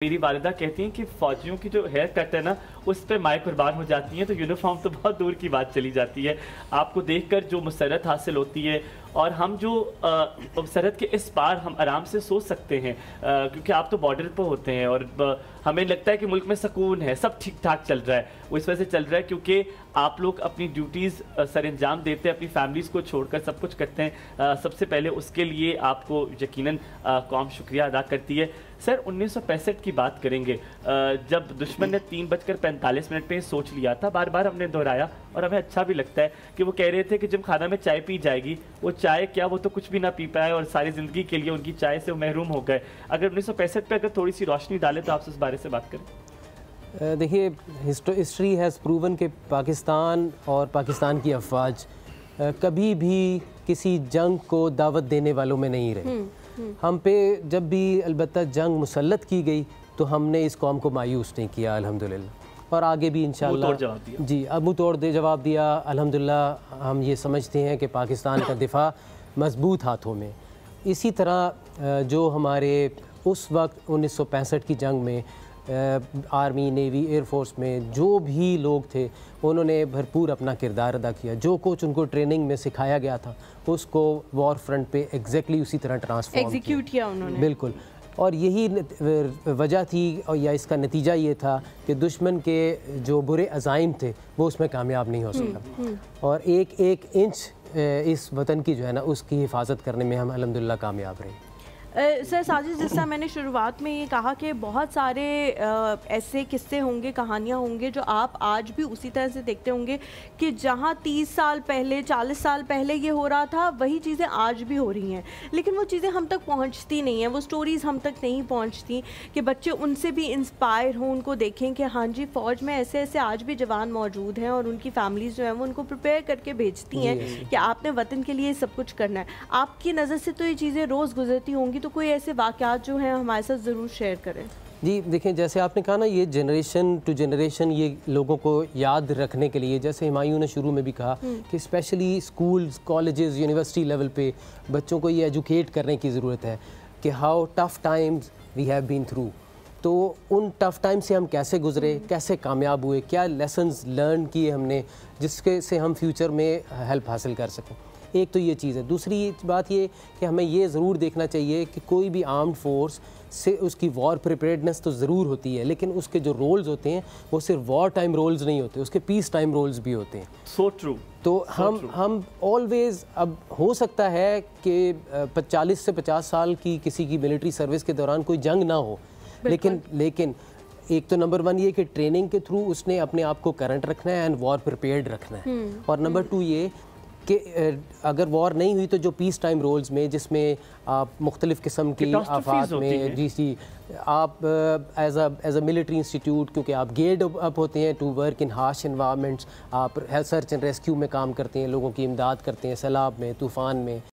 मेरी वालिदा कहती हैं कि फ़ौजियों की जो हेयर कट है ना, उस पे माएँ कुर्बान हो जाती हैं, तो यूनिफ़ॉर्म तो बहुत दूर की बात चली जाती है। आपको देखकर जो मसरत हासिल होती है और हम जो सरहद के इस पार हम आराम से सो सकते हैं, क्योंकि आप तो बॉर्डर पर होते हैं और हमें लगता है कि मुल्क में सुकून है, सब ठीक-ठाक चल रहा है। वो इस वजह से चल रहा है क्योंकि आप लोग अपनी ड्यूटीज़ सरअंजाम देते हैं, अपनी फैमिलीज़ को छोड़कर सब कुछ करते हैं। सबसे पहले उसके लिए आपको यकीनन कौम शुक्रिया अदा करती है। सर 1965 की बात करेंगे, जब दुश्मन ने 3:45 पे सोच लिया था, बार-बार हमने दोहराया और हमें अच्छा भी लगता है कि वो कह रहे थे कि जब खाना में चाय पी जाएगी, वो चाय क्या, वो तो कुछ भी ना पी पाए और सारी ज़िंदगी के लिए उनकी चाय से वो महरूम हो गए। अगर 1965 पे अगर थोड़ी सी रोशनी डालें तो आपसे इस बारे से बात करें। देखिए, हिस्ट्री हैज़ प्रूवन कि पाकिस्तान और पाकिस्तान की अफवाज कभी भी किसी जंग को दावत देने वालों में नहीं रहे। हम पे जब भी अलबत्ता जंग मुसल्लत की गई तो हमने इस कौम को मायूस नहीं किया अल्हम्दुलिल्लाह, और आगे भी इंशाअल्लाह जी अब मुँह तोड़ जवाब दिया अल्हम्दुलिल्लाह। हम ये समझते हैं कि पाकिस्तान का दिफा मजबूत हाथों में। इसी तरह जो हमारे उस वक्त 1965 की जंग में आर्मी, नेवी, एयरफोर्स में जो भी लोग थे, उन्होंने भरपूर अपना किरदार अदा किया। जो कुछ उनको ट्रेनिंग में सिखाया गया था उसको वॉर फ्रंट पे एग्जैक्टली उसी तरह ट्रांसफॉर्म एग्जीक्यूट किया उन्होंने। बिल्कुल, और यही वजह थी और या इसका नतीजा ये था कि दुश्मन के जो बुरे अज़ाइम थे वो उसमें कामयाब नहीं हो सका, और एक एक इंच इस वतन की जो है ना उसकी हिफाजत करने में हम अल्हम्दुलिल्लाह कामयाब रहे। सर साजिद, जिस तरह मैंने शुरुआत में ये कहा कि बहुत सारे ऐसे किस्से होंगे, कहानियाँ होंगे जो आप आज भी उसी तरह से देखते होंगे कि जहाँ 30 साल पहले, 40 साल पहले ये हो रहा था, वही चीज़ें आज भी हो रही हैं, लेकिन वो चीज़ें हम तक पहुँचती नहीं हैं, वो स्टोरीज़ हम तक नहीं पहुँचती कि बच्चे उनसे भी इंस्पायर हों, उनको देखें कि हाँ जी, फ़ौज में ऐसे ऐसे आज भी जवान मौजूद हैं और उनकी फैमिलीज़ जो हैं वो उनको प्रिपेयर करके भेजती हैं कि आपने वतन के लिए सब कुछ करना है। आपकी नज़र से तो ये चीज़ें रोज़ गुजरती होंगी, तो कोई ऐसे वाक़यात जो हैं हमारे साथ ज़रूर शेयर करें। जी देखें, जैसे आपने कहा ना, ये जनरेशन टू जनरेशन ये लोगों को याद रखने के लिए, जैसे हुमायूं ने शुरू में भी कहा कि specially schools, colleges, university level पे बच्चों को ये एजुकेट करने की ज़रूरत है कि how tough times we have been through. तो उन टफ़ टाइम से हम कैसे गुजरे, कैसे कामयाब हुए, क्या लेसन्स लर्न किए हमने जिसके से हम फ्यूचर में हेल्प हासिल कर सकें। एक तो ये चीज़ है। दूसरी बात ये कि हमें ये ज़रूर देखना चाहिए कि कोई भी आर्म्ड फोर्स से उसकी वॉर प्रिपेयर्डनेस तो ज़रूर होती है, लेकिन उसके जो रोल्स होते हैं वो सिर्फ वॉर टाइम रोल्स नहीं होते, उसके पीस टाइम रोल्स भी होते हैं। So true. तो हम ऑलवेज़, अब हो सकता है कि 40 से 50 साल की किसी की मिलिट्री सर्विस के दौरान कोई जंग ना हो, लेकिन एक तो नंबर 1 ये कि ट्रेनिंग के थ्रू उसने अपने आप को करंट रखना है एंड वॉर प्रिपेयर्ड रखना है, और नंबर 2 ये कि अगर वॉर नहीं हुई तो जो पीस टाइम रोल्स में, जिसमें आप मुख्तलिफ़ किस्म की आफात में जी आप एज अ मिलिट्री इंस्टीट्यूट, क्योंकि आप गेयर्ड अप होते हैं to work in harsh environments, आप सर्च एंड रेस्क्यू में काम करते हैं, लोगों की इमदाद करते हैं सैलाब में, तूफ़ान में।